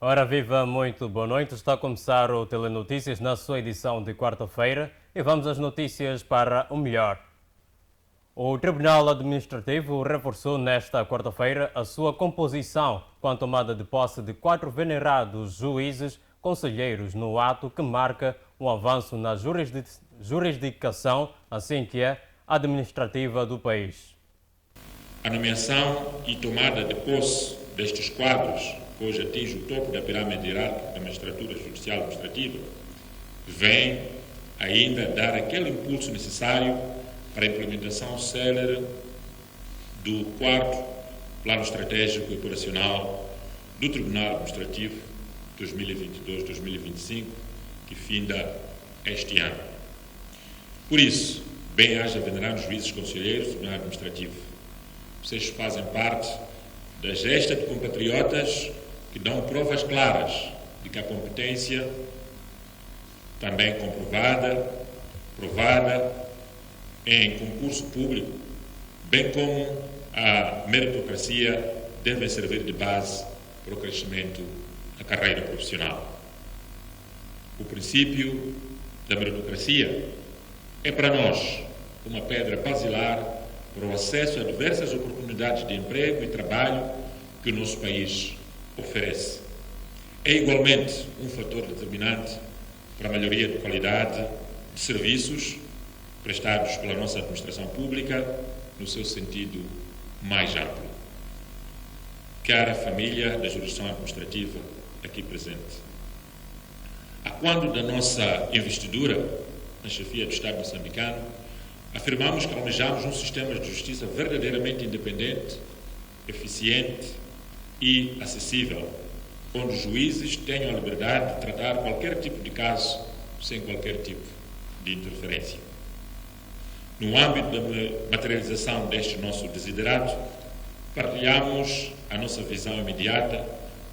Ora viva, muito boa noite. Está a começar o Telenotícias na sua edição de quarta-feira e vamos às notícias para o melhor. O Tribunal Administrativo reforçou nesta quarta-feira a sua composição com a tomada de posse de 4 venerados juízes conselheiros no ato que marca um avanço na jurisdição, assim que é administrativa do país. A nomeação e tomada de posse destes quadros, que hoje atinge o topo da pirâmide hierárquica da magistratura judicial administrativa, vem ainda dar aquele impulso necessário para a implementação célere do 4º Plano Estratégico e Operacional do Tribunal Administrativo 2022-2025, que finda este ano. Por isso, bem haja venerados juízes conselheiros do Tribunal Administrativo. Vocês fazem parte da gesta de compatriotas que dão provas claras de que a competência, também comprovada, provada em concurso público, bem como a meritocracia, devem servir de base para o crescimento da carreira profissional. O princípio da meritocracia é para nós uma pedra basilar para o acesso a diversas oportunidades de emprego e trabalho que o nosso país oferece. É igualmente um fator determinante para a melhoria de qualidade de serviços prestados pela nossa administração pública no seu sentido mais amplo. Cara família da jurisdição administrativa aqui presente, a quando da nossa investidura na chefia do Estado moçambicano, afirmamos que almejamos um sistema de justiça verdadeiramente independente, eficiente e acessível, onde os juízes tenham a liberdade de tratar qualquer tipo de caso sem qualquer tipo de interferência. No âmbito da materialização deste nosso desiderato, partilhamos a nossa visão imediata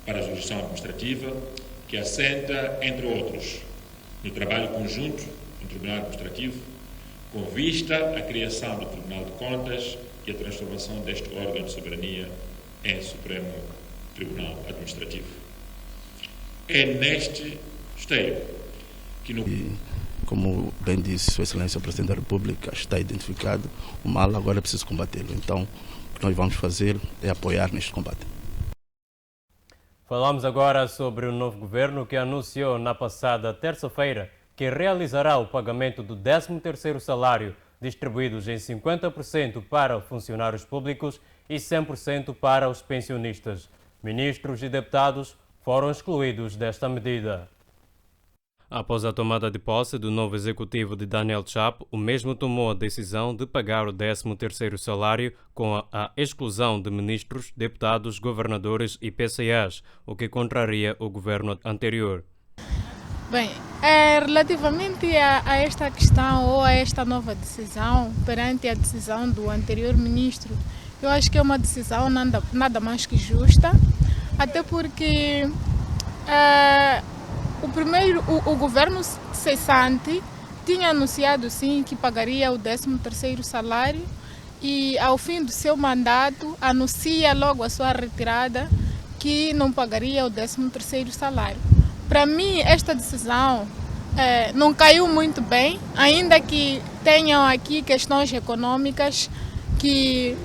para a jurisdição administrativa, que assenta, entre outros, no trabalho conjunto do Tribunal Administrativo, com vista à criação do Tribunal de Contas e a transformação deste órgão de soberania em Supremo Tribunal Administrativo. É neste esteio que como bem disse Sua Excelência o Presidente da República, está identificado o mal, agora é preciso combatê-lo. Então, o que nós vamos fazer é apoiar neste combate. Falamos agora sobre o novo governo que anunciou na passada terça-feira que realizará o pagamento do 13º salário, distribuídos em 50% para funcionários públicos e 100% para os pensionistas. Ministros e deputados foram excluídos desta medida. Após a tomada de posse do novo executivo de Daniel Chapo, o mesmo tomou a decisão de pagar o 13º salário com a exclusão de ministros, deputados, governadores e PCAs, o que contraria o governo anterior. Bem, relativamente a esta questão ou a esta nova decisão, perante a decisão do anterior ministro, eu acho que é uma decisão nada mais que justa, até porque o governo cessante tinha anunciado sim que pagaria o 13º salário e ao fim do seu mandato anuncia logo a sua retirada que não pagaria o 13º salário. Para mim esta decisão não caiu muito bem, ainda que tenham aqui questões econômicas que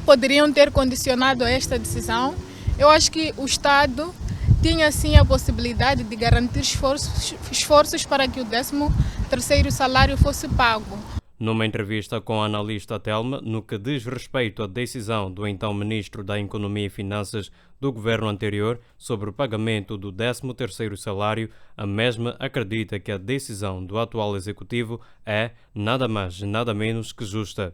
poderiam ter condicionado a esta decisão. Eu acho que o Estado tinha sim a possibilidade de garantir esforços para que o 13º salário fosse pago. Numa entrevista com a analista Telma, no que diz respeito à decisão do então Ministro da Economia e Finanças do governo anterior sobre o pagamento do 13º salário, a mesma acredita que a decisão do atual Executivo é nada mais, nada menos que justa.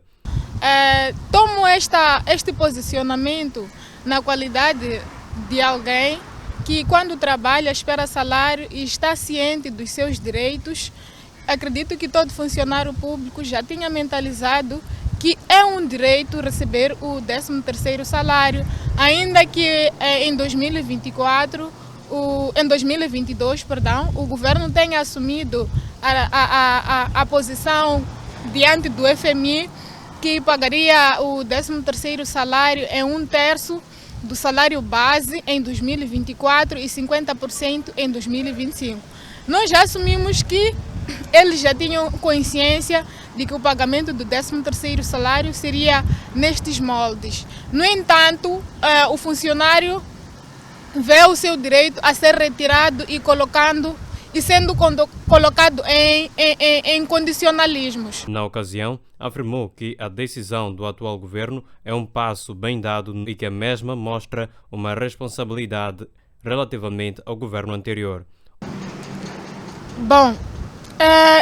Tomo este posicionamento na qualidade de alguém que, quando trabalha, espera salário e está ciente dos seus direitos acredito que todo funcionário público já tinha mentalizado que é um direito receber o 13º salário, ainda que em 2022, o governo tenha assumido a posição diante do FMI que pagaria o 13º salário em 1/3 do salário base em 2024 e 50% em 2025. Nós já assumimos que eles já tinham consciência de que o pagamento do 13º salário seria nestes moldes. No entanto, o funcionário vê o seu direito a ser retirado e sendo colocado em condicionalismos. Na ocasião, afirmou que a decisão do atual governo é um passo bem dado e que a mesma mostra uma responsabilidade relativamente ao governo anterior. Bom,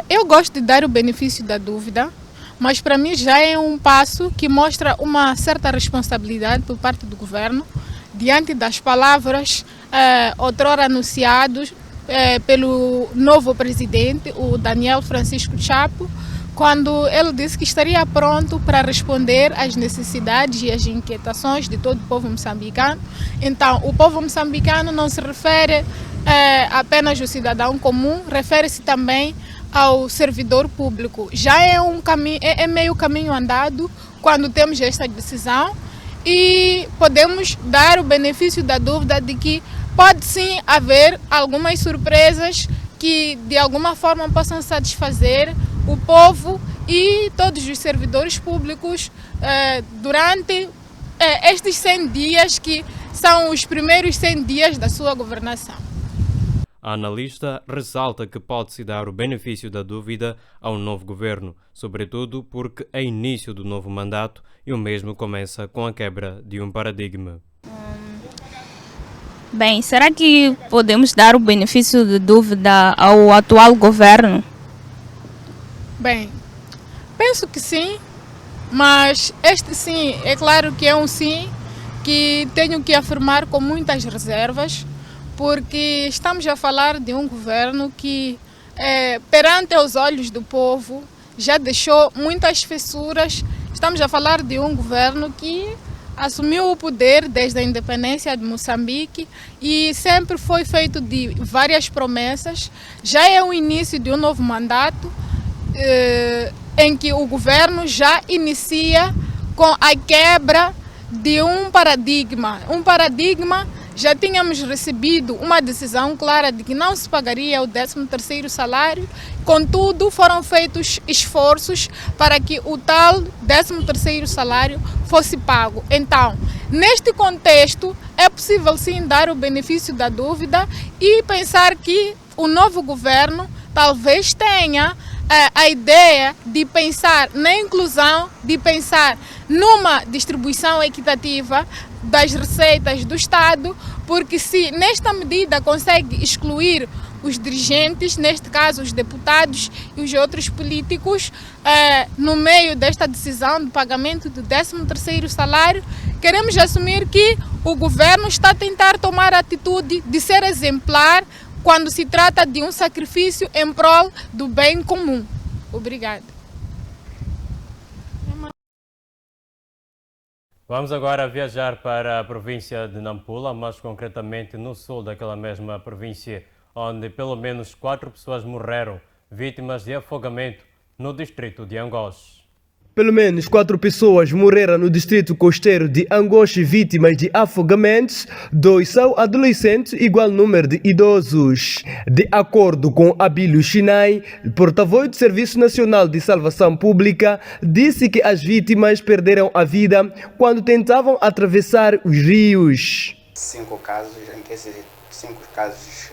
eu gosto de dar o benefício da dúvida, mas para mim já é um passo que mostra uma certa responsabilidade por parte do governo diante das palavras outrora anunciadas pelo novo presidente, o Daniel Francisco Chapo, quando ele disse que estaria pronto para responder às necessidades e às inquietações de todo o povo moçambicano. Então, o povo moçambicano não se refere apenas ao cidadão comum, refere-se também ao servidor público. Já é meio caminho andado quando temos esta decisão e podemos dar o benefício da dúvida de que pode sim haver algumas surpresas que de alguma forma possam satisfazer o povo e todos os servidores públicos durante estes 100 dias que são os primeiros 100 dias da sua governação. A analista ressalta que pode-se dar o benefício da dúvida ao novo governo, sobretudo porque é início do novo mandato e o mesmo começa com a quebra de um paradigma. Bem, será que podemos dar o benefício de dúvida ao atual governo? Bem, penso que sim, mas este sim, é claro que é um sim que tenho que afirmar com muitas reservas, porque estamos a falar de um governo que, perante os olhos do povo, já deixou muitas fissuras. Estamos a falar de um governo que assumiu o poder desde a independência de Moçambique e sempre foi feito de várias promessas. Já é o início de um novo mandato em que o governo já inicia com a quebra de um paradigma. Já tínhamos recebido uma decisão clara de que não se pagaria o 13º salário, contudo foram feitos esforços para que o tal 13º salário fosse pago. Então, neste contexto, é possível sim dar o benefício da dúvida e pensar que o novo governo talvez tenha a ideia de pensar na inclusão, de pensar numa distribuição equitativa das receitas do Estado, porque se nesta medida consegue excluir os dirigentes, neste caso os deputados e os outros políticos, no meio desta decisão do pagamento do 13º salário, queremos assumir que o governo está a tentar tomar a atitude de ser exemplar quando se trata de um sacrifício em prol do bem comum. Obrigada. Vamos agora viajar para a província de Nampula, mais concretamente no sul daquela mesma província, onde pelo menos 4 pessoas morreram, vítimas de afogamento no distrito de Angoche. Pelo menos 4 pessoas morreram no distrito costeiro de Angoche vítimas de afogamentos. 2 são adolescentes, igual número de idosos. De acordo com Abílio Chinai, porta-voz do Serviço Nacional de Salvação Pública, disse que as vítimas perderam a vida quando tentavam atravessar os rios. 5 casos, em que esses 5 casos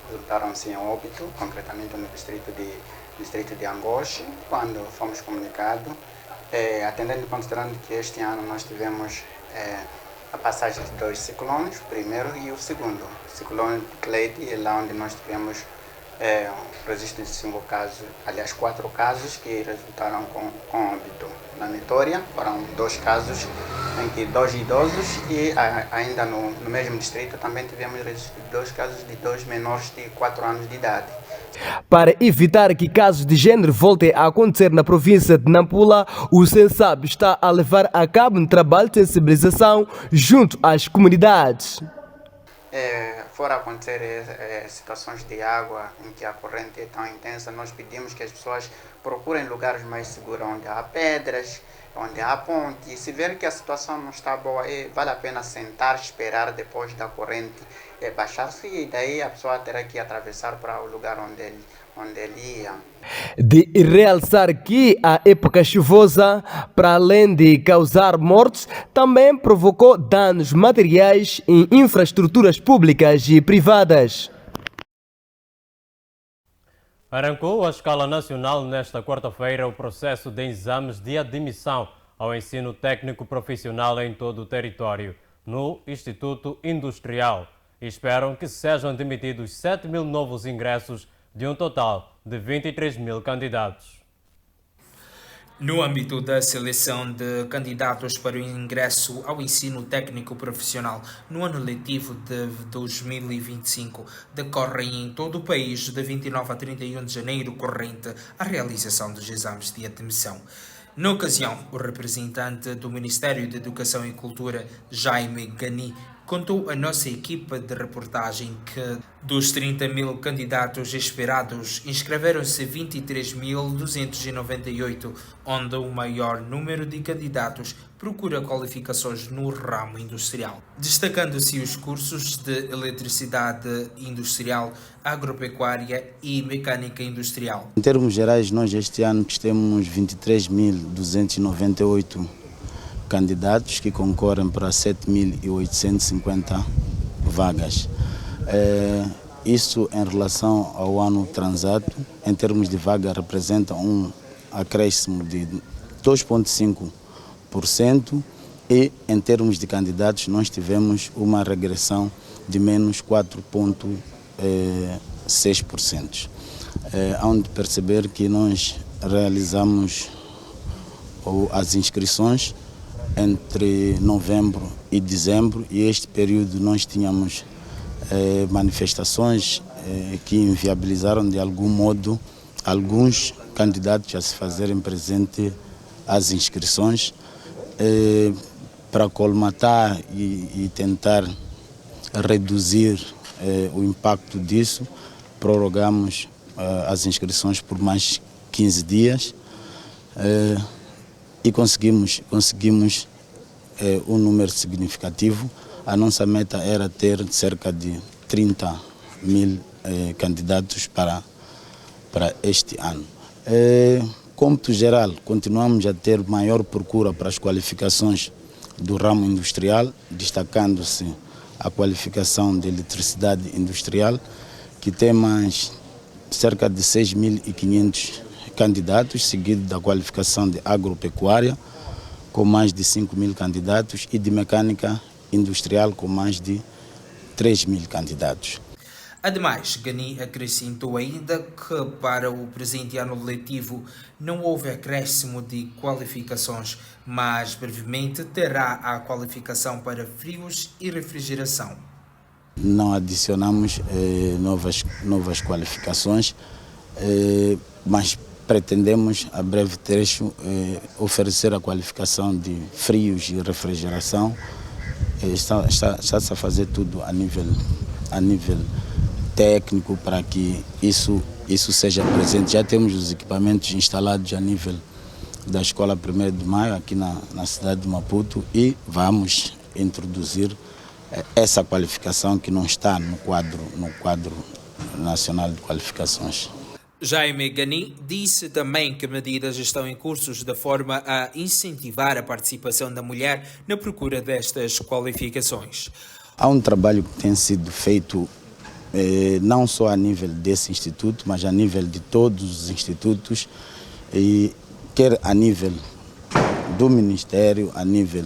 resultaram-se em óbito, concretamente no distrito de Angoche, quando fomos comunicados, atendendo e considerando que este ano nós tivemos a passagem de 2 ciclones, o primeiro e o segundo. O ciclone Cleide é lá onde nós tivemos registro de 5 casos, aliás 4 casos que resultaram com óbito. Na Vitória foram 2 casos em 2 idosos e ainda no mesmo distrito também tivemos 2 casos de 2 menores de 4 anos de idade. Para evitar que casos de género voltem a acontecer na província de Nampula, o Sensab está a levar a cabo um trabalho de sensibilização junto às comunidades. Fora acontecer situações de água em que a corrente é tão intensa, nós pedimos que as pessoas procurem lugares mais seguros, onde há pedras, onde há ponte. E se ver que a situação não está boa, vale a pena sentar, esperar depois da corrente baixar-se, e daí a pessoa terá que atravessar para o lugar onde ele ia. De realçar que a época chuvosa, para além de causar mortes, também provocou danos materiais em infraestruturas públicas e privadas. Arrancou à escala nacional nesta quarta-feira o processo de exames de admissão ao ensino técnico profissional em todo o território, no Instituto Industrial. Esperam que sejam admitidos 7 mil novos ingressos de um total de 23 mil candidatos. No âmbito da seleção de candidatos para o ingresso ao ensino técnico profissional no ano letivo de 2025, decorrem em todo o país de 29 a 31 de janeiro corrente a realização dos exames de admissão. Na ocasião, o representante do Ministério de Educação e Cultura, Jaime Gani, contou à nossa equipa de reportagem que dos 30 mil candidatos esperados, inscreveram-se 23.298, onde o maior número de candidatos procura qualificações no ramo industrial, destacando-se os cursos de eletricidade industrial, agropecuária e mecânica industrial. Em termos gerais, nós este ano temos 23.298 candidatos que concorrem para 7.850 vagas. Isso em relação ao ano transato, em termos de vaga, representa um acréscimo de 2,5% e em termos de candidatos nós tivemos uma regressão de menos 4,6%. Onde perceber que nós realizamos as inscrições entre novembro e dezembro, e este período nós tínhamos manifestações que inviabilizaram de algum modo alguns candidatos a se fazerem presente às inscrições. Para colmatar e tentar reduzir o impacto disso, prorrogamos as inscrições por mais 15 dias. E conseguimos um número significativo. A nossa meta era ter cerca de 30 mil candidatos para este ano. Cômputo geral, continuamos a ter maior procura para as qualificações do ramo industrial, destacando-se a qualificação de eletricidade industrial, que tem mais cerca de 6.500 candidatos, seguido da qualificação de agropecuária, com mais de 5 mil candidatos, e de mecânica industrial, com mais de 3 mil candidatos. Ademais, Gani acrescentou ainda que para o presente ano letivo não houve acréscimo de qualificações, mas brevemente terá a qualificação para frios e refrigeração. Não adicionamos novas qualificações, mas pretendemos, a breve trecho, oferecer a qualificação de frios e refrigeração. Está-se a fazer tudo a nível técnico para que isso seja presente. Já temos os equipamentos instalados a nível da Escola 1º de Maio, aqui na cidade de Maputo, e vamos introduzir essa qualificação que não está no quadro nacional de qualificações. Jaime Gani disse também que medidas estão em curso de forma a incentivar a participação da mulher na procura destas qualificações. Há um trabalho que tem sido feito não só a nível desse instituto, mas a nível de todos os institutos, e quer a nível do Ministério, a nível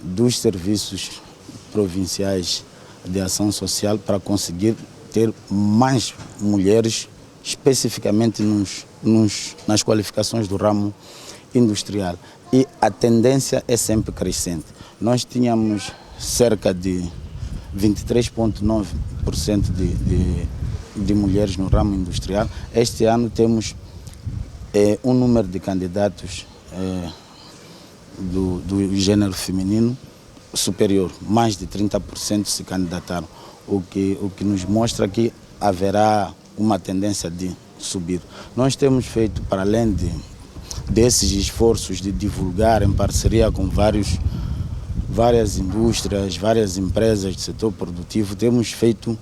dos serviços provinciais de ação social, para conseguir ter mais mulheres especificamente nas qualificações do ramo industrial. E a tendência é sempre crescente. nós tínhamos cerca de 23,9% de mulheres no ramo industrial. Este ano temos um número de candidatos do gênero feminino superior, mais de 30% se candidataram, o que nos mostra que haverá uma tendência de subir. Nós temos feito, para além desses esforços de divulgar em parceria com várias indústrias, várias empresas do setor produtivo, temos feito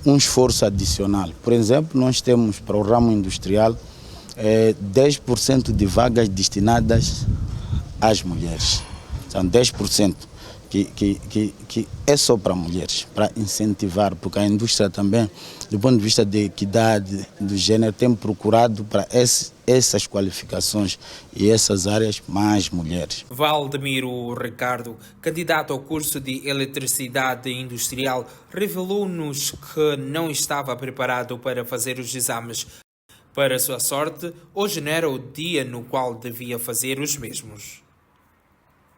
um esforço adicional. Por exemplo, nós temos para o ramo industrial 10% de vagas destinadas às mulheres. São 10%. Que é só para mulheres, para incentivar, porque a indústria também, do ponto de vista de equidade do gênero, tem procurado para essas qualificações e essas áreas mais mulheres. Valdemiro Ricardo, candidato ao curso de Eletricidade Industrial, revelou-nos que não estava preparado para fazer os exames. Para sua sorte, hoje não era o dia no qual devia fazer os mesmos.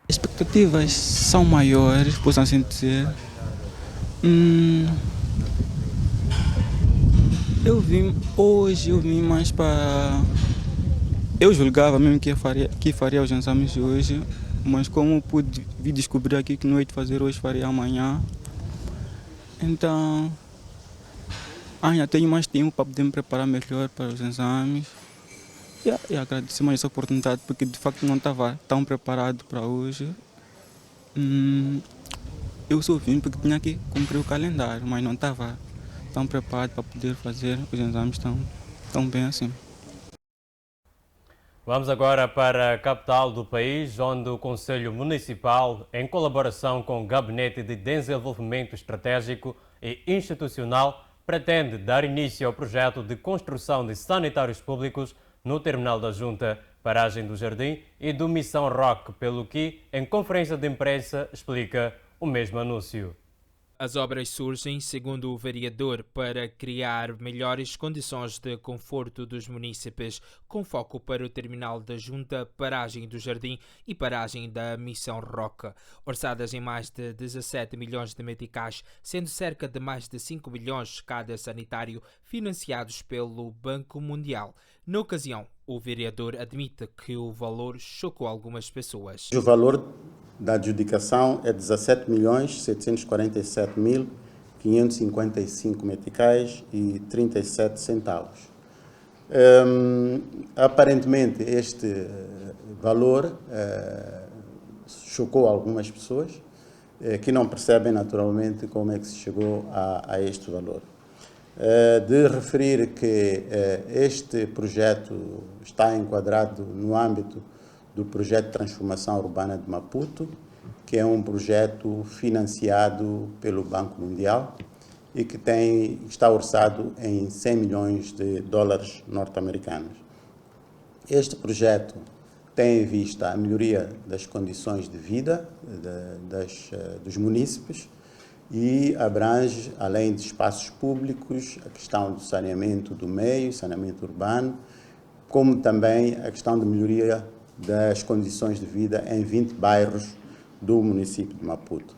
Expectativas são maiores, posso assim dizer. Eu vim mais para... Eu julgava mesmo que faria os exames hoje, mas como pude vir descobrir aqui que não é de fazer hoje, faria amanhã. Então, ainda tenho mais tempo para poder me preparar melhor para os exames. E agradecer mais essa oportunidade, porque de facto não estava tão preparado para hoje. Eu só vim porque tinha que cumprir o calendário, mas não estava tão preparado para poder fazer os exames tão bem assim. Vamos agora para a capital do país, onde o Conselho Municipal, em colaboração com o Gabinete de Desenvolvimento Estratégico e Institucional, pretende dar início ao projeto de construção de sanitários públicos no terminal da Junta, Paragem do Jardim e do Missão Roque, pelo que, em conferência de imprensa, explica o mesmo anúncio. As obras surgem, segundo o vereador, para criar melhores condições de conforto dos munícipes, com foco para o terminal da Junta, Paragem do Jardim e Paragem da Missão Roque, orçadas em mais de 17 milhões de meticais, sendo cerca de mais de 5 milhões cada sanitário, financiados pelo Banco Mundial. Na ocasião, o vereador admite que o valor chocou algumas pessoas. O valor da adjudicação é 17.747.555 meticais e 37 centavos. Aparentemente, este valor chocou algumas pessoas que não percebem naturalmente como é que se chegou a este valor. De referir que este projeto está enquadrado no âmbito do projeto de transformação urbana de Maputo, que é um projeto financiado pelo Banco Mundial e que está orçado em 100 milhões de dólares norte-americanos. Este projeto tem em vista a melhoria das condições de vida dos munícipes e abrange, além de espaços públicos, a questão do saneamento do meio, saneamento urbano, como também a questão de melhoria das condições de vida em 20 bairros do município de Maputo.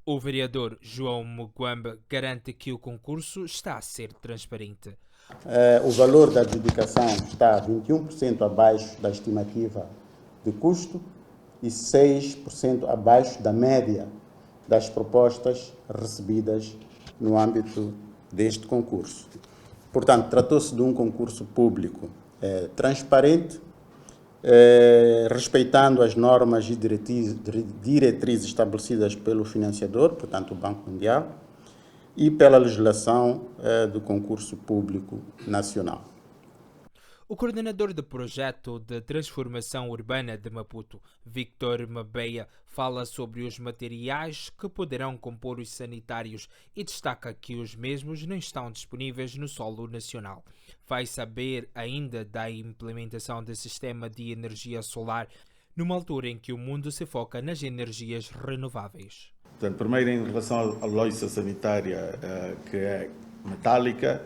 O vereador João Muguamba garante que o concurso está a ser transparente. O valor da adjudicação está 21% abaixo da estimativa de custo e 6% abaixo da média das propostas recebidas no âmbito deste concurso. Portanto, tratou-se de um concurso público transparente, respeitando as normas e diretrizes estabelecidas pelo financiador, portanto o Banco Mundial, e pela legislação do concurso público nacional. O coordenador do projeto de transformação urbana de Maputo, Victor Mabeia, fala sobre os materiais que poderão compor os sanitários e destaca que os mesmos não estão disponíveis no solo nacional. Vai saber ainda da implementação do sistema de energia solar, numa altura em que o mundo se foca nas energias renováveis. Portanto, primeiro, em relação à louça sanitária, que é metálica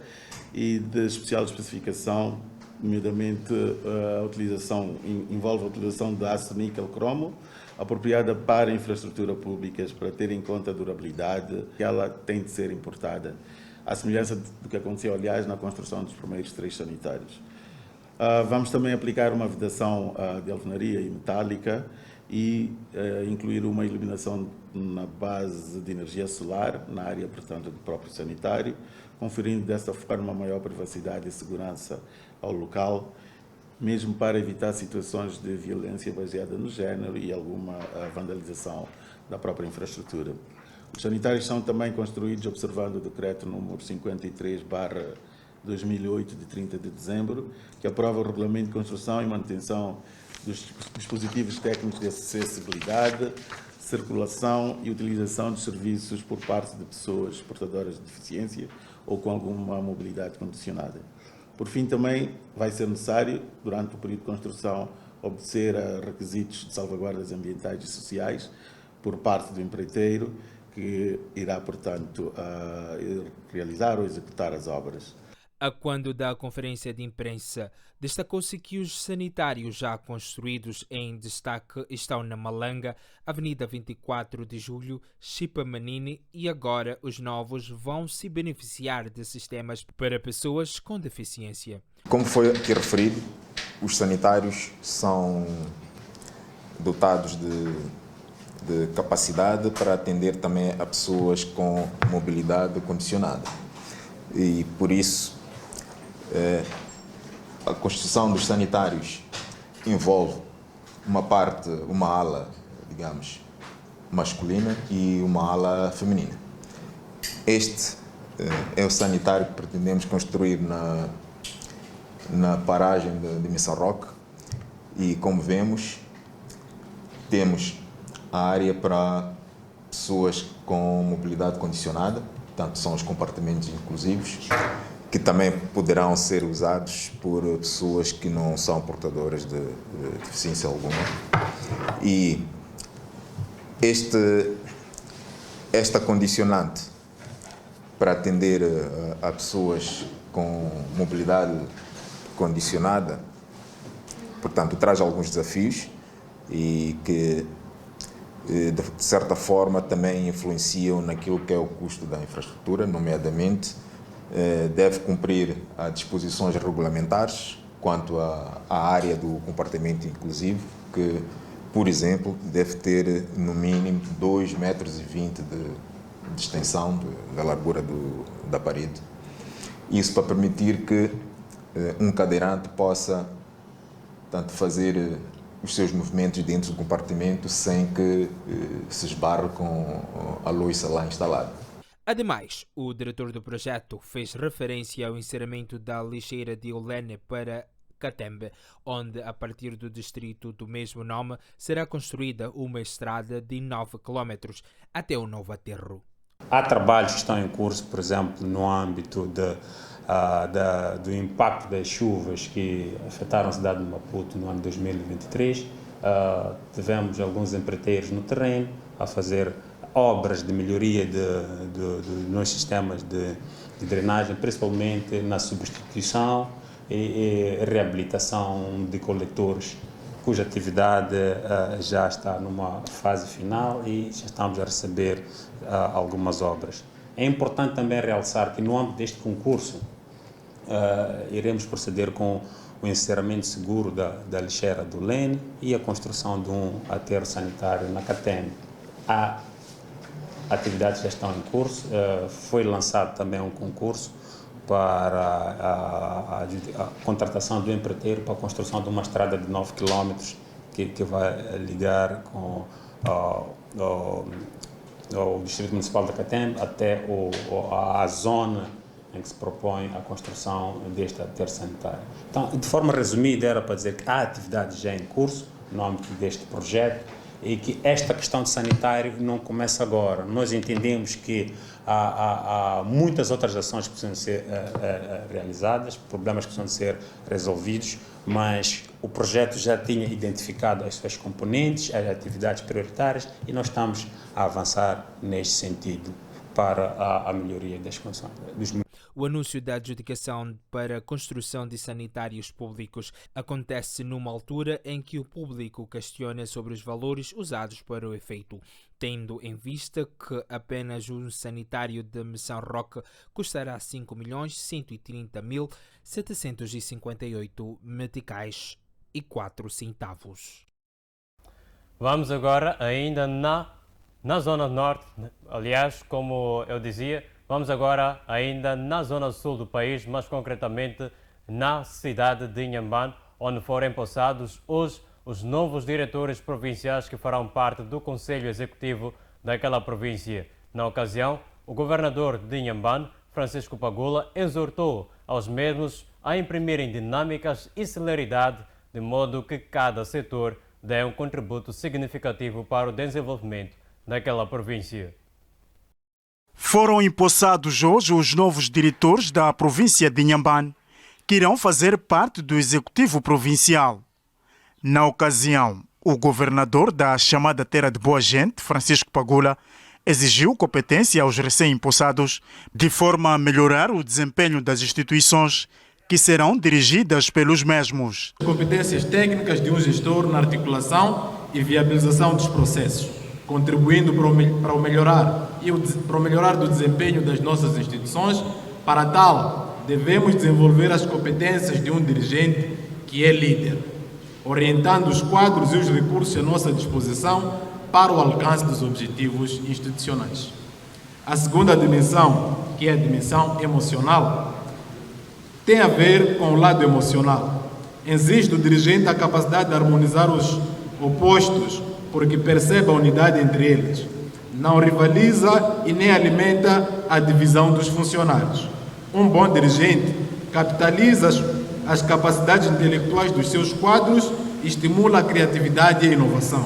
e de especial especificação, nomeadamente envolve a utilização de aço níquel cromo, apropriada para infraestrutura públicas, para ter em conta a durabilidade, que ela tem de ser importada, à semelhança do que aconteceu, aliás, na construção dos primeiros 3 sanitários. Vamos também aplicar uma vedação de alvenaria e metálica e incluir uma iluminação na base de energia solar, na área, portanto, do próprio sanitário, conferindo desta forma uma maior privacidade e segurança ao local, mesmo para evitar situações de violência baseada no género e alguma vandalização da própria infraestrutura. Os sanitários são também construídos observando o decreto número 53/2008, de 30 de dezembro, que aprova o regulamento de construção e manutenção dos dispositivos técnicos de acessibilidade, circulação e utilização de serviços por parte de pessoas portadoras de deficiência ou com alguma mobilidade condicionada. Por fim, também vai ser necessário, durante o período de construção, obedecer a requisitos de salvaguardas ambientais e sociais por parte do empreiteiro, que irá, portanto, realizar ou executar as obras. A quando da conferência de imprensa, destacou-se que os sanitários já construídos em destaque estão na Malanga, Avenida 24 de Julho, Chipamanini, e agora os novos vão se beneficiar de sistemas para pessoas com deficiência. Como foi aqui referido, os sanitários são dotados de capacidade para atender também a pessoas com mobilidade condicionada. E por isso, a construção dos sanitários envolve uma ala, digamos, masculina e uma ala feminina. Este é o sanitário que pretendemos construir na paragem de Missão Roque e, como vemos, temos a área para pessoas com mobilidade condicionada, portanto são os compartimentos inclusivos, que também poderão ser usados por pessoas que não são portadoras de deficiência alguma. E esta condicionante para atender a pessoas com mobilidade condicionada, portanto, traz alguns desafios e que, de certa forma, também influenciam naquilo que é o custo da infraestrutura, nomeadamente deve cumprir as disposições regulamentares quanto à área do compartimento inclusivo, que, por exemplo, deve ter no mínimo 2,20 metros de extensão da largura da parede. Isso para permitir que um cadeirante possa, tanto, fazer os seus movimentos dentro do compartimento sem que se esbarre com a louça lá instalada. Ademais, o diretor do projeto fez referência ao encerramento da lixeira de Olene para Catembe, onde, a partir do distrito do mesmo nome, será construída uma estrada de 9 km até o novo aterro. Há trabalhos que estão em curso, por exemplo, no âmbito do impacto das chuvas que afetaram a cidade de Maputo no ano 2023. Tivemos alguns empreiteiros no terreno a fazer obras de melhoria nos sistemas de drenagem, principalmente na substituição e reabilitação de coletores, cuja atividade já está numa fase final e já estamos a receber algumas obras. É importante também realçar que no âmbito deste concurso iremos proceder com o encerramento seguro da lixeira do Lene e a construção de um aterro sanitário na Catembe. Atividades já estão em curso, foi lançado também um concurso para a contratação do empreiteiro para a construção de uma estrada de 9 km que vai ligar com o Distrito Municipal da Catembe até a zona em que se propõe a construção deste aterro sanitário. Então, de forma resumida, era para dizer que há atividades já em curso no âmbito deste projeto e que esta questão de sanitário não começa agora. Nós entendemos que há muitas outras ações que precisam ser realizadas, problemas que precisam ser resolvidos, mas o projeto já tinha identificado as suas componentes, as atividades prioritárias e nós estamos a avançar neste sentido para a melhoria das condições. O anúncio da adjudicação para a construção de sanitários públicos acontece numa altura em que o público questiona sobre os valores usados para o efeito, tendo em vista que apenas um sanitário de Missão Roque custará 5.130.758 meticais e 4 centavos. Vamos agora ainda na Zona Norte, aliás, como eu dizia, vamos agora ainda na Zona Sul do país, mais concretamente na cidade de Inhambane, onde foram empossados hoje os novos diretores provinciais que farão parte do Conselho Executivo daquela província. Na ocasião, o governador de Inhambane, Francisco Pagula, exortou aos mesmos a imprimirem dinâmicas e celeridade, de modo que cada setor dê um contributo significativo para o desenvolvimento daquela província. Foram empossados hoje os novos diretores da província de Inhambane, que irão fazer parte do Executivo Provincial. Na ocasião, o governador da chamada Terra de Boa Gente, Francisco Pagula, exigiu competência aos recém-empossados de forma a melhorar o desempenho das instituições que serão dirigidas pelos mesmos. Competências técnicas de um gestor na articulação e viabilização dos processos, contribuindo para o melhorar do desempenho das nossas instituições. Para tal, devemos desenvolver as competências de um dirigente que é líder, orientando os quadros e os recursos à nossa disposição para o alcance dos objetivos institucionais. A segunda dimensão, que é a dimensão emocional, tem a ver com o lado emocional. Exige do dirigente a capacidade de harmonizar os opostos, porque percebe a unidade entre eles. Não rivaliza e nem alimenta a divisão dos funcionários. Um bom dirigente capitaliza as capacidades intelectuais dos seus quadros e estimula a criatividade e a inovação.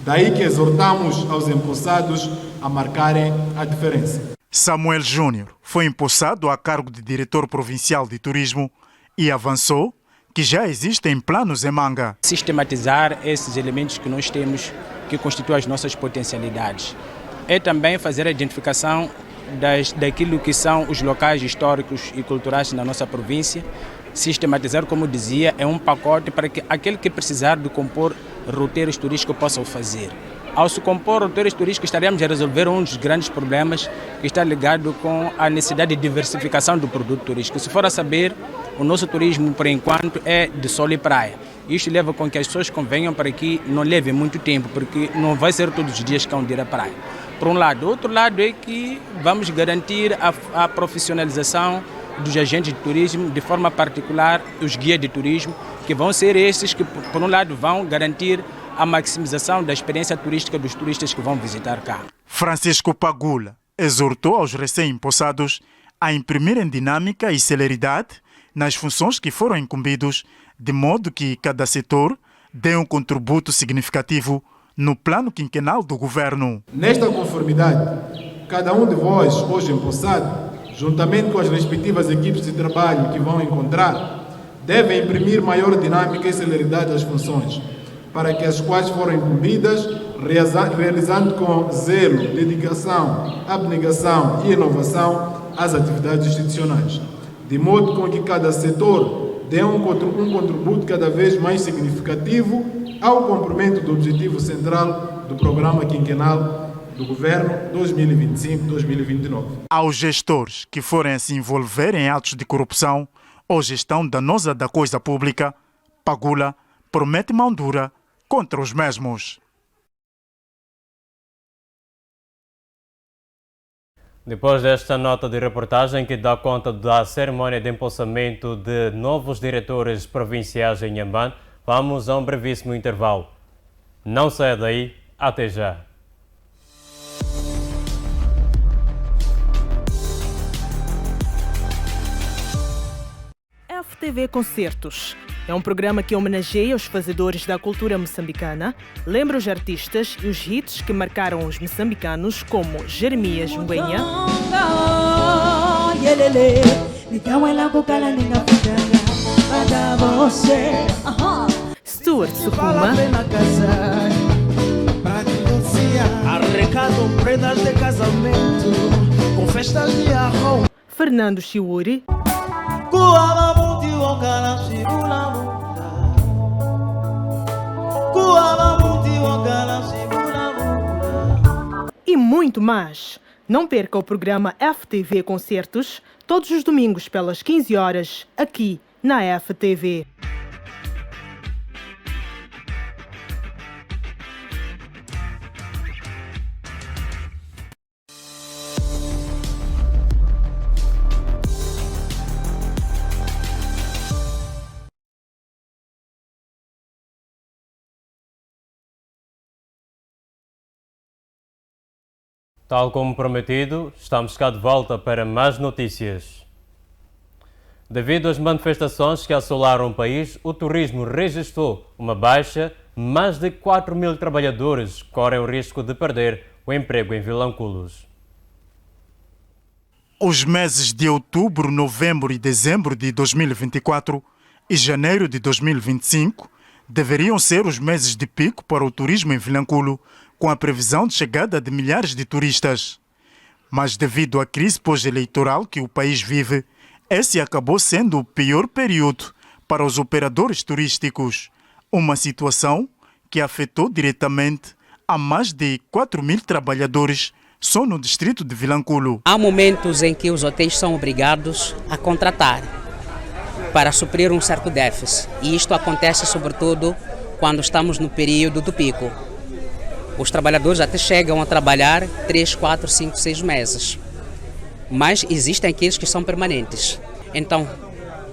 Daí que exortamos aos empossados a marcarem a diferença. Samuel Júnior foi empossado a cargo de diretor provincial de turismo e avançou que já existem planos em manga. Sistematizar esses elementos que nós temos, que constituem as nossas potencialidades. É também fazer a identificação daquilo que são os locais históricos e culturais na nossa província. Sistematizar, como dizia, é um pacote para que aquele que precisar de compor roteiros turísticos possa o fazer. Ao se compor roteiros turísticos, estaremos a resolver um dos grandes problemas que está ligado com a necessidade de diversificação do produto turístico. Se for a saber, o nosso turismo, por enquanto, é de sol e praia. Isto leva com que as pessoas convenham para que não leve muito tempo, porque não vai ser todos os dias que vão ir à praia. Por um lado. Outro lado é que vamos garantir a profissionalização dos agentes de turismo, de forma particular os guias de turismo, que vão ser esses que, por um lado, vão garantir a maximização da experiência turística dos turistas que vão visitar cá. Francisco Pagula exortou aos recém-empossados a imprimirem dinâmica e celeridade nas funções que foram incumbidos, de modo que cada setor dê um contributo significativo no plano quinquenal do governo. Nesta conformidade, cada um de vós, hoje empossado, juntamente com as respectivas equipes de trabalho que vão encontrar, devem imprimir maior dinâmica e celeridade às funções, para que as quais foram incumbidas, realizando com zelo, dedicação, abnegação e inovação as atividades institucionais, de modo com que cada setor dê um contributo cada vez mais significativo ao cumprimento do objetivo central do programa quinquenal do Governo 2025-2029. Aos gestores que forem se envolver em atos de corrupção ou gestão danosa da coisa pública, Pagula promete mão dura contra os mesmos. Depois desta nota de reportagem que dá conta da cerimônia de empossamento de novos diretores provinciais em Inhambane, vamos a um brevíssimo intervalo. Não saia daí, até já. FTV Concertos é um programa que homenageia os fazedores da cultura moçambicana, lembra os artistas e os hits que marcaram os moçambicanos, como Jeremias Mbenha, Stuart Sukuma, arrecado prendas de casamento com festas de arroz, Fernando Chiuri. E muito mais. Não perca o programa FTV Concertos, todos os domingos pelas 15 horas, aqui na FTV. Tal como prometido, estamos cá de volta para mais notícias. Devido às manifestações que assolaram o país, o turismo registrou uma baixa. Mais de 4.000 trabalhadores correm o risco de perder o emprego em Vilanculos. Os meses de outubro, novembro e dezembro de 2024 e janeiro de 2025 deveriam ser os meses de pico para o turismo em Vilanculo, com a previsão de chegada de milhares de turistas. Mas devido à crise pós-eleitoral que o país vive, esse acabou sendo o pior período para os operadores turísticos, uma situação que afetou diretamente a mais de 4.000 trabalhadores só no distrito de Vilanculo. Há momentos em que os hotéis são obrigados a contratar para suprir um certo déficit, e isto acontece sobretudo quando estamos no período do pico. Os trabalhadores até chegam a trabalhar 3, 4, 5, 6 meses. Mas existem aqueles que são permanentes. Então,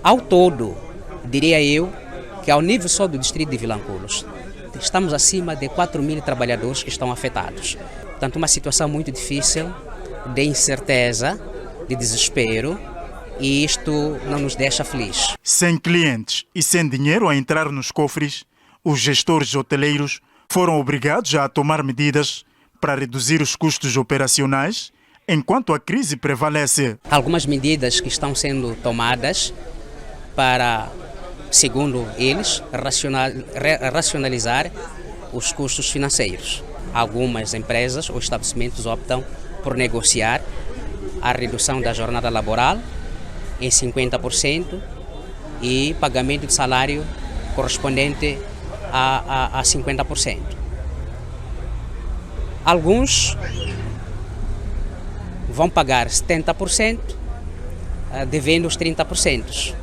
ao todo, diria eu que ao nível só do distrito de Vilanculos, estamos acima de 4.000 trabalhadores que estão afetados. Portanto, uma situação muito difícil, de incerteza, de desespero, e isto não nos deixa felizes. Sem clientes e sem dinheiro a entrar nos cofres, os gestores hoteleiros foram obrigados a tomar medidas para reduzir os custos operacionais enquanto a crise prevalece. Algumas medidas que estão sendo tomadas para, segundo eles, racionalizar os custos financeiros. Algumas empresas ou estabelecimentos optam por negociar a redução da jornada laboral em 50% e pagamento de salário correspondente a 50%. Alguns vão pagar 70%, devendo os 30%.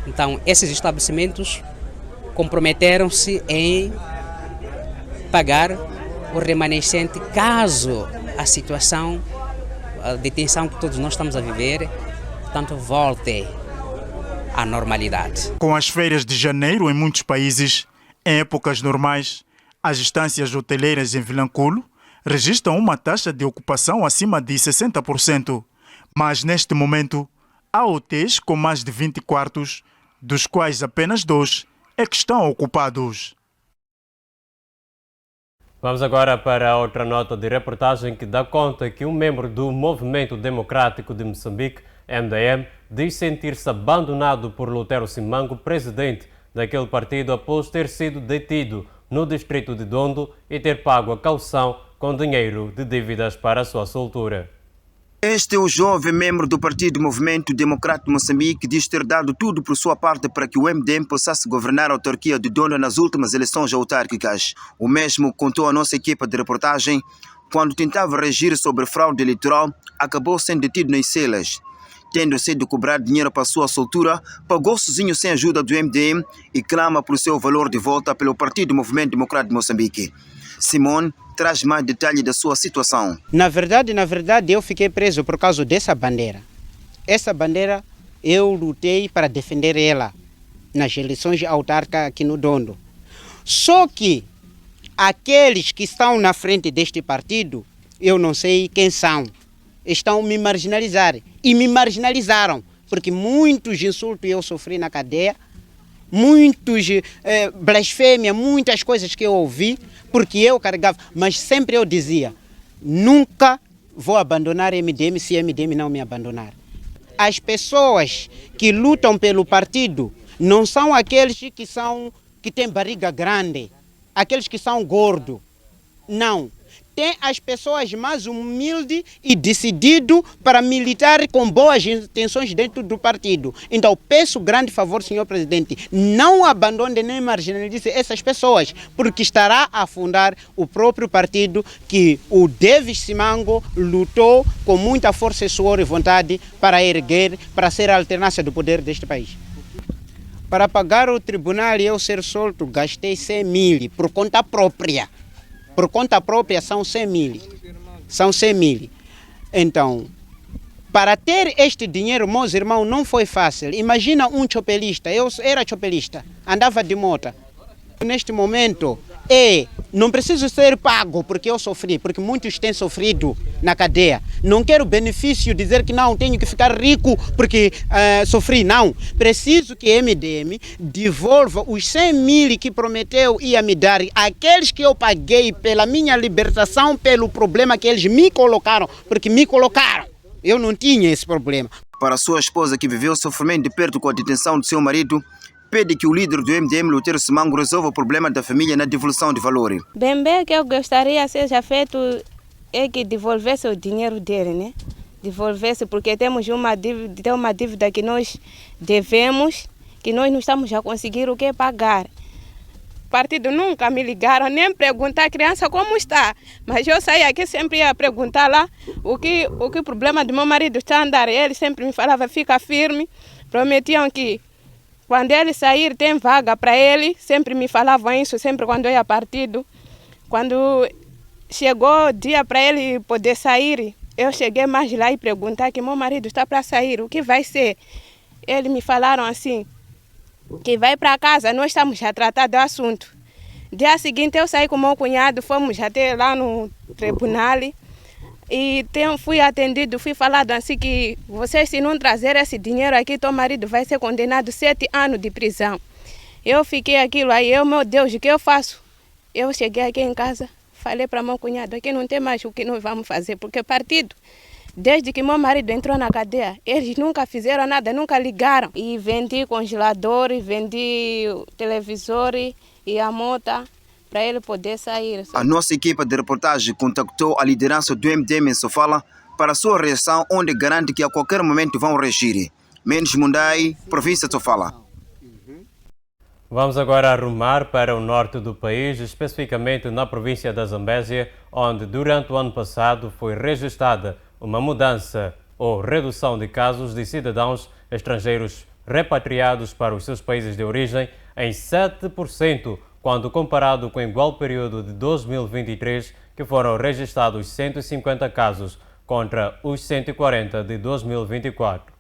Então, esses estabelecimentos comprometeram-se em pagar o remanescente caso a situação de tensão que todos nós estamos a viver, portanto, volte à normalidade. Com as férias de janeiro em muitos países, em épocas normais, as estâncias hoteleiras em Vilanculo registram uma taxa de ocupação acima de 60%. Mas neste momento, há hotéis com mais de 20 quartos, dos quais apenas 2 é que estão ocupados. Vamos agora para outra nota de reportagem que dá conta que um membro do Movimento Democrático de Moçambique, MDM, diz sentir-se abandonado por Lutero Simango, presidente daquele partido, após ter sido detido no distrito de Dondo e ter pago a caução com dinheiro de dívidas para a sua soltura. Este é o jovem membro do Partido Movimento Democrático de Moçambique, diz ter dado tudo por sua parte para que o MDM possa governar a autarquia de Dondo nas últimas eleições autárquicas. O mesmo contou à nossa equipa de reportagem quando tentava reagir sobre fraude eleitoral, acabou sendo detido nas celas. Tendo sido cobrar dinheiro para sua soltura, pagou sozinho sem ajuda do MDM e clama por seu valor de volta pelo Partido Movimento Democrático de Moçambique. Simone traz mais detalhes da sua situação. Na verdade, eu fiquei preso por causa dessa bandeira. Essa bandeira, eu lutei para defender ela nas eleições autárquicas aqui no Dondo. Só que aqueles que estão na frente deste partido, eu não sei quem são, estão me marginalizar. E me marginalizaram, porque muitos insultos eu sofri na cadeia, muitos blasfêmia, muitas coisas que eu ouvi, porque eu carregava, mas sempre eu dizia, nunca vou abandonar MDM se MDM não me abandonar. As pessoas que lutam pelo partido não são aqueles que têm barriga grande, aqueles que são gordos. Não. tem as pessoas mais humildes e decididas para militar com boas intenções dentro do partido. Então, peço grande favor, senhor presidente, não abandone nem marginalize essas pessoas, porque estará a fundar o próprio partido que o Davis Simango lutou com muita força, suor e vontade para erguer, para ser a alternância do poder deste país. Para pagar o tribunal e eu ser solto, gastei 100 mil por conta própria. Por conta própria são 100 mil. São 100 mil. Então, para ter este dinheiro, meus irmãos, não foi fácil. Imagina um chopelista. Eu era chopelista, andava de moto. Neste momento, não preciso ser pago porque eu sofri, porque muitos têm sofrido na cadeia. Não quero benefício, dizer que não, tenho que ficar rico porque sofri. Não, preciso que a MDM devolva os 100 mil que prometeu ia me dar, aqueles que eu paguei pela minha libertação, pelo problema que eles me colocaram, porque me colocaram. Eu não tinha esse problema. Para sua esposa, que viveu sofrimento de perto com a detenção de seu marido, pede que o líder do MDM, Lutero Simango, resolva o problema da família na devolução de valores. Bem que eu gostaria seja feito é que devolvesse o dinheiro dele, né? Devolvesse, porque temos uma dívida que nós devemos, que nós não estamos a conseguir o que pagar. O partido nunca me ligaram, nem perguntar a criança como está. Mas eu saí aqui sempre ia perguntar lá o que o problema do meu marido está a andar. Ele sempre me falava, fica firme. Prometiam que quando ele sair, tem vaga para ele. Sempre me falavam isso, sempre quando eu ia partido. Quando chegou o dia para ele poder sair, eu cheguei mais lá e perguntar que meu marido está para sair, o que vai ser? Eles me falaram assim, que vai para casa, nós estamos a tratar do assunto. Dia seguinte eu saí com meu cunhado, fomos até lá no tribunal e fui atendido, fui falado assim que vocês se não trazer esse dinheiro aqui, teu marido vai ser condenado a 7 anos de prisão. Eu fiquei aquilo aí, meu Deus, o que eu faço? Eu cheguei aqui em casa, falei para meu cunhado, aqui não tem mais o que nós vamos fazer, porque partido, desde que meu marido entrou na cadeia, eles nunca fizeram nada, nunca ligaram. E vendi congelador, vendi televisor e a moto para ele poder sair. A nossa equipa de reportagem contactou a liderança do MDM em Sofala para sua reação, onde garante que a qualquer momento vão reagir. Mendes Mundai, província de Sofala. Vamos agora arrumar para o norte do país, especificamente na província da Zambésia, onde durante o ano passado foi registrada uma mudança ou redução de casos de cidadãos estrangeiros repatriados para os seus países de origem em 7%, quando comparado com o igual período de 2023, que foram registrados 150 casos contra os 140 de 2024.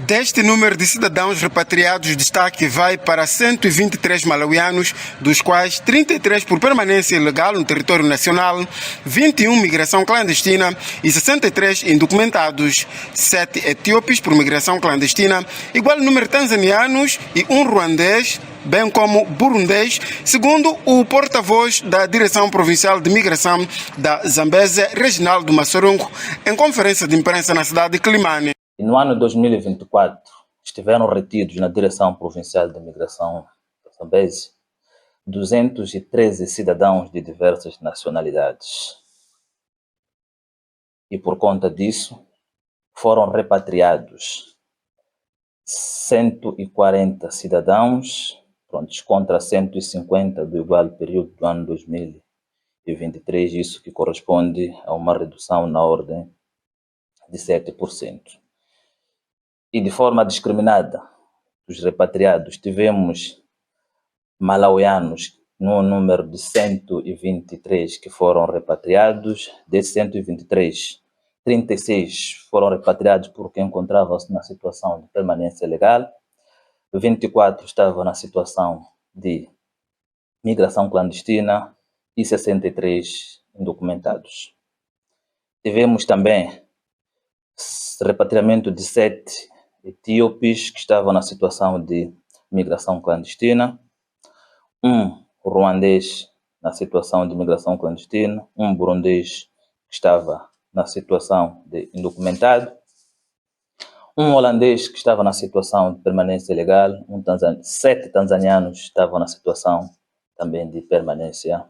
Deste número de cidadãos repatriados, destaque vai para 123 malauianos, dos quais 33 por permanência ilegal no território nacional, 21 migração clandestina e 63 indocumentados, 7 etíopes por migração clandestina, igual número tanzanianos e 1 ruandês, bem como burundês, segundo o porta-voz da Direção Provincial de Migração da Zambésia, Reginaldo Massorongo, em conferência de imprensa na cidade de Climane. E no ano 2024, estiveram retidos na Direção Provincial de Migração da Zambésia 213 cidadãos de diversas nacionalidades. E por conta disso, foram repatriados 140 cidadãos, contra 150 do igual período do ano 2023, isso que corresponde a uma redução na ordem de 7%. E de forma discriminada, os repatriados, tivemos malauianos no número de 123 que foram repatriados. Desses 123, 36 foram repatriados porque encontravam-se na situação de permanência legal, 24 estavam na situação de migração clandestina e 63 indocumentados. Tivemos também repatriamento de 7 etíopes que estavam na situação de migração clandestina, 1 ruandês na situação de migração clandestina, 1 burundês que estava na situação de indocumentado, 1 holandês que estava na situação de permanência legal, 7 tanzanianos estavam na situação também de permanência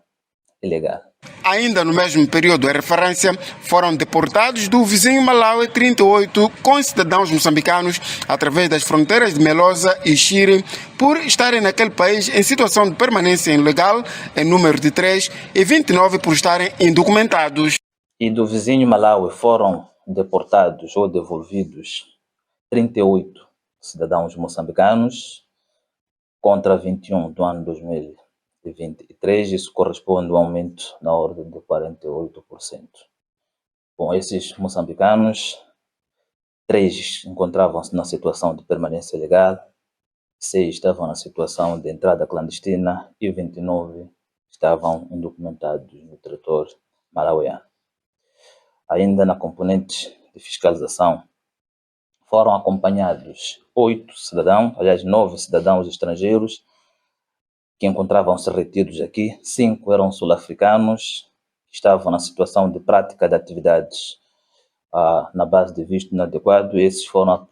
ilegal. Ainda no mesmo período, em referência, foram deportados do vizinho Malawi 38 concidadãos moçambicanos através das fronteiras de Melosa e Xiri por estarem naquele país em situação de permanência ilegal, em número de 3, e 29 por estarem indocumentados. E do vizinho Malawi foram deportados ou devolvidos 38 cidadãos moçambicanos contra 21 do ano 2023. Isso corresponde a um aumento na ordem de 48%. Bom, esses moçambicanos, 3 encontravam-se na situação de permanência legal, 6 estavam na situação de entrada clandestina e 29 estavam indocumentados no território malauiano. Ainda na componente de fiscalização, foram acompanhados 9 cidadãos estrangeiros que encontravam-se retidos aqui. 5 eram sul-africanos que estavam na situação de prática de atividades na base de visto inadequado. Esses foram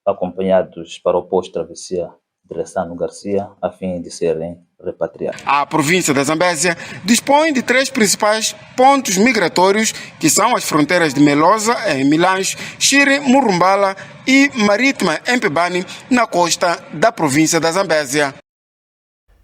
acompanhados para o posto de travessia de Ressano Garcia, a fim de serem repatriados. A província da Zambésia dispõe de 3 principais pontos migratórios, que são as fronteiras de Melosa, em Milange, Xiri, Murumbala e Marítima, em Pebani, na costa da província da Zambésia.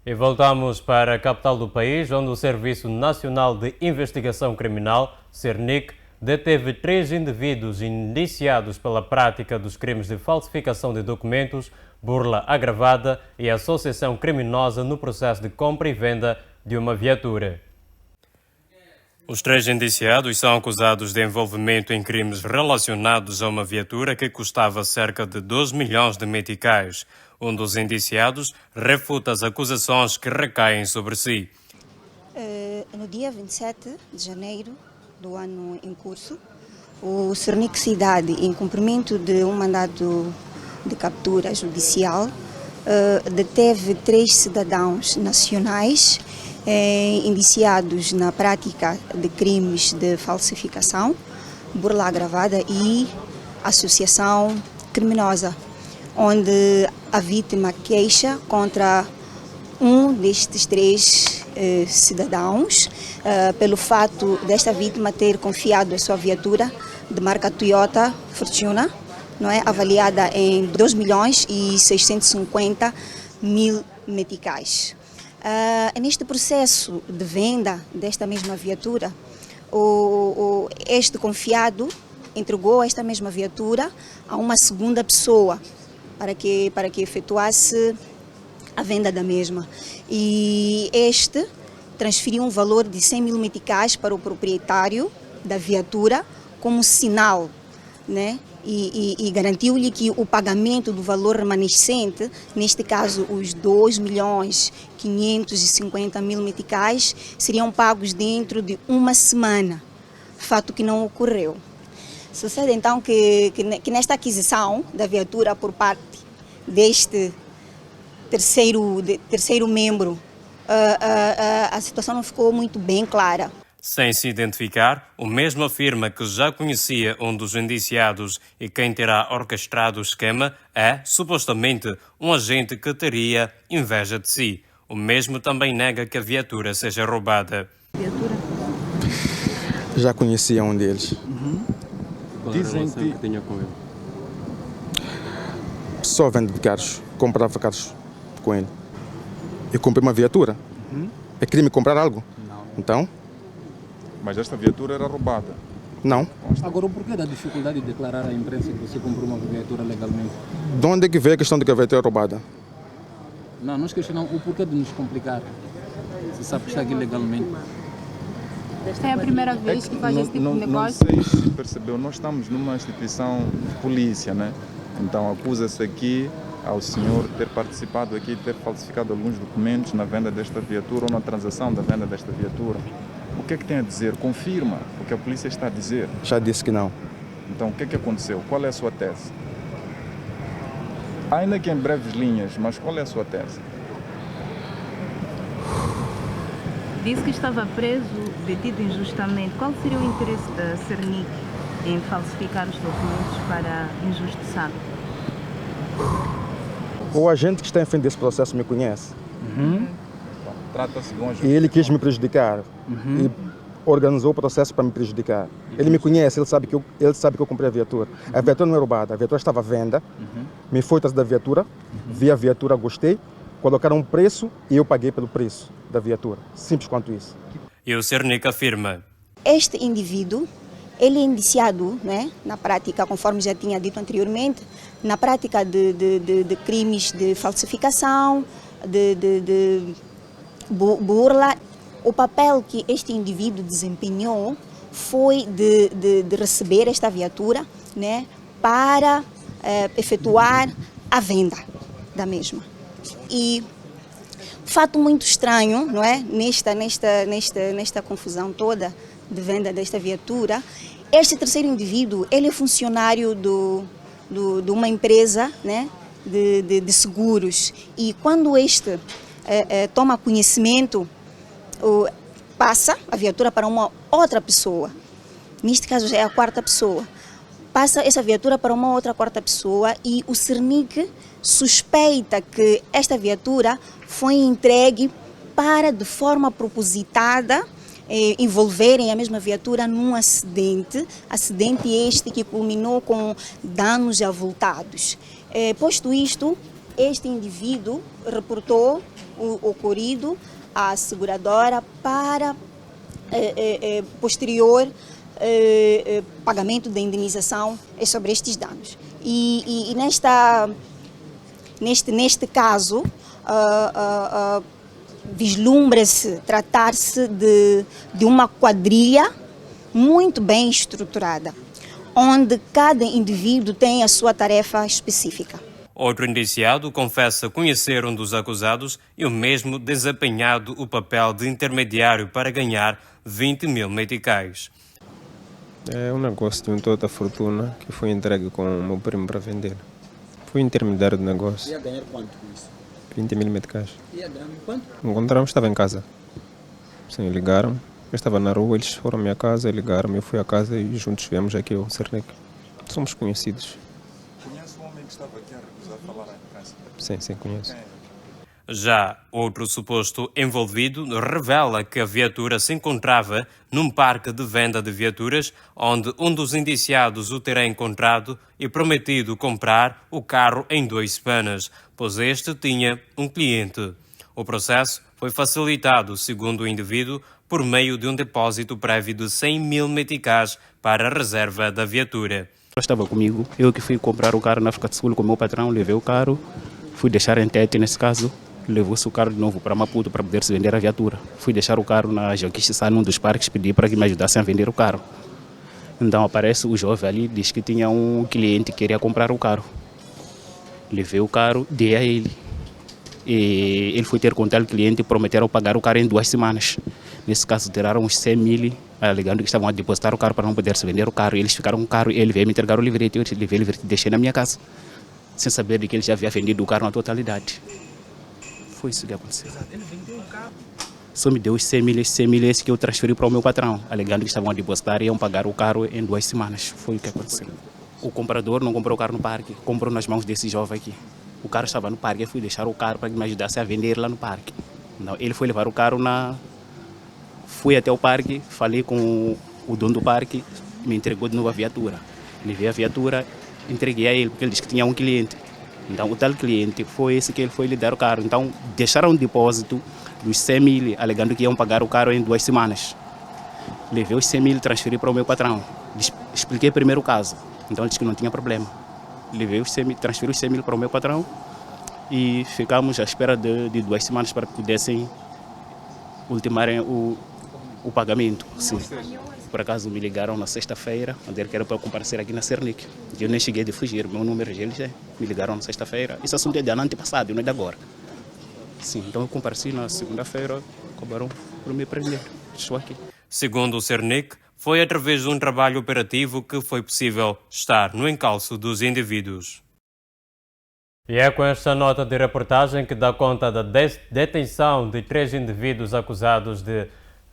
E voltamos para a capital do país, onde o Serviço Nacional de Investigação Criminal, CERNIC, deteve 3 indivíduos indiciados pela prática dos crimes de falsificação de documentos, burla agravada e associação criminosa no processo de compra e venda de uma viatura. Os 3 indiciados são acusados de envolvimento em crimes relacionados a uma viatura que custava cerca de 12 milhões de meticais. Um dos indiciados refuta as acusações que recaem sobre si. No dia 27 de janeiro do ano em curso, o CERNIC Cidade, em cumprimento de um mandado de captura judicial, deteve 3 cidadãos nacionais indiciados na prática de crimes de falsificação, burla agravada e associação criminosa, onde a vítima queixa contra um destes 3 cidadãos pelo fato desta vítima ter confiado a sua viatura de marca Toyota Fortuna, não é, avaliada em 2 milhões e 650 mil meticais. Neste processo de venda desta mesma viatura, este confiado entregou esta mesma viatura a uma segunda pessoa para que efetuasse a venda da mesma. E este transferiu um valor de 100 mil meticais para o proprietário da viatura como sinal, né? E garantiu-lhe que o pagamento do valor remanescente, neste caso os 2 milhões 550 mil meticais, seriam pagos dentro de uma semana, fato que não ocorreu. Sucede então que nesta aquisição da viatura por parte deste terceiro membro, a situação não ficou muito bem clara. Sem se identificar, o mesmo afirma que já conhecia um dos indiciados e quem terá orquestrado o esquema é, supostamente, um agente que teria inveja de si. O mesmo também nega que a viatura seja roubada. Já conhecia um deles. Dizem que tinha com ele. Só vende carros, comprava carros com ele. Eu comprei uma viatura. É crime comprar algo? Não. Então? Mas esta viatura era roubada? Não. Agora, o porquê da dificuldade de declarar à imprensa que você comprou uma viatura legalmente? De onde é que veio a questão de que a viatura é roubada? Não, nós questionamos o porquê de nos complicar. Você sabe que está aqui legalmente. Esta é a primeira vez que faz esse tipo de negócio? Não sei se percebeu, nós estamos numa instituição de polícia, né? Então acusa-se aqui ao senhor ter participado aqui, ter falsificado alguns documentos na venda desta viatura ou na transação da venda desta viatura. O que é que tem a dizer? Confirma o que a polícia está a dizer? Já disse que não. Então o que é que aconteceu? Qual é a sua tese? Ainda que em breves linhas, mas qual é a sua tese? Disse que estava preso, detido injustamente. Qual seria o interesse da CERNIC em falsificar os documentos para injustiçá-lo? O agente que está em frente desse processo me conhece. Trata-se de um E ele quis me prejudicar. E organizou o processo para me prejudicar. Ele me conhece, ele sabe que eu comprei a viatura. A viatura não é roubada, a viatura estava à venda. Me foi atrás da viatura, vi a viatura, gostei, colocaram um preço e eu paguei pelo preço da viatura. Simples quanto isso. E o Cernic afirma: este indivíduo, ele é indiciado, né, na prática, conforme já tinha dito anteriormente, na prática de crimes de falsificação, de burla. O papel que este indivíduo desempenhou foi de receber esta viatura, né, para efetuar a venda da mesma. E fato muito estranho, não é? Nesta confusão toda de venda desta viatura, este terceiro indivíduo, ele é funcionário de uma empresa, né, de seguros, e quando este toma conhecimento, passa a viatura para uma outra pessoa, neste caso já é a quarta pessoa, passa essa viatura para uma outra quarta pessoa e o Cernic suspeita que esta viatura foi entregue para, de forma propositada, envolverem a mesma viatura num acidente este que culminou com danos avultados. Posto isto, este indivíduo reportou o ocorrido à seguradora para posterior pagamento da indenização sobre estes danos. E neste caso, vislumbra-se tratar-se de uma quadrilha muito bem estruturada, onde cada indivíduo tem a sua tarefa específica. Outro indiciado confessa conhecer um dos acusados e o mesmo desempenhado o papel de intermediário para ganhar 20 mil meticais. É um negócio de toda a fortuna que foi entregue com o meu primo para vender. Fui intermediário do negócio. Ia ganhar quanto com isso? 20 mil meticais. Ia ganhar quanto? Encontramos, estava em casa. Sim, ligaram. Eu estava na rua, eles foram à minha casa, ligaram, eu fui à casa e juntos viemos aqui ao Cernic. Somos conhecidos. Conhece o homem que estava aqui a recusar falar em casa? Sim, conheço. Já outro suposto envolvido revela que a viatura se encontrava num parque de venda de viaturas, onde um dos indiciados o terá encontrado e prometido comprar o carro em 2 semanas, pois este tinha um cliente. O processo foi facilitado, segundo o indivíduo, por meio de um depósito prévio de 100 mil meticais para a reserva da viatura. Estava comigo, eu que fui comprar o carro na África do Sul com o meu patrão, levei o carro, fui deixar em Tete nesse caso, levou-se o carro de novo para Maputo para poder se vender a viatura. Fui deixar o carro na Joquixissa, num dos parques, pedi para que me ajudassem a vender o carro. Então aparece o jovem ali, diz que tinha um cliente que queria comprar o carro. Levei o carro, dei a ele. E ele foi ter com tal cliente e prometeram pagar o carro em 2 semanas. Nesse caso, tiraram uns 100 mil, alegando que estavam a depositar o carro para não poder se vender o carro. Eles ficaram com o carro, ele veio me entregar o livrete, eu levei o livrete e deixei na minha casa, sem saber de que ele já havia vendido o carro na totalidade. Foi isso que aconteceu. Ele vendeu o carro? Só me deu os 100 mil, esse que eu transferi para o meu patrão, alegando que estavam a depositar e iam pagar o carro em 2 semanas. Foi o que aconteceu. O comprador não comprou o carro no parque, comprou nas mãos desse jovem aqui. O carro estava no parque, eu fui deixar o carro para que me ajudasse a vender lá no parque. Não, ele foi levar o carro Fui até o parque, falei com o dono do parque, me entregou de novo a viatura. Levei a viatura, entreguei a ele, porque ele disse que tinha um cliente. Então, o tal cliente foi esse que ele foi lhe dar o carro. Então, deixaram um depósito dos 100 mil, alegando que iam pagar o carro em 2 semanas. Levei os 100 mil, transferi para o meu patrão. Expliquei primeiro o caso. Então, ele disse que não tinha problema. Levei os 100 mil, transferi os 100 mil para o meu patrão e ficamos à espera de 2 semanas para que pudessem ultimarem o pagamento. Sim. Por acaso me ligaram na sexta-feira, onde era para eu comparecer aqui na Cernic. Eu nem cheguei de fugir, meu número de eles me ligaram na sexta-feira. Esse assunto é de ano antepassado, não é de agora. Sim, então eu compareci na segunda-feira, acabaram por me prender. Estou aqui. Segundo o Cernic, foi através de um trabalho operativo que foi possível estar no encalço dos indivíduos. E é com esta nota de reportagem que dá conta da detenção de 3 indivíduos acusados de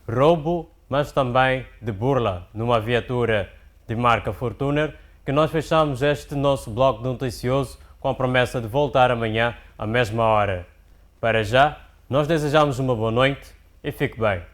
roubo, mas também de burla numa viatura de marca Fortuner, que nós fechamos este nosso bloco noticioso com a promessa de voltar amanhã à mesma hora. Para já, Nós desejamos uma boa noite e fique bem.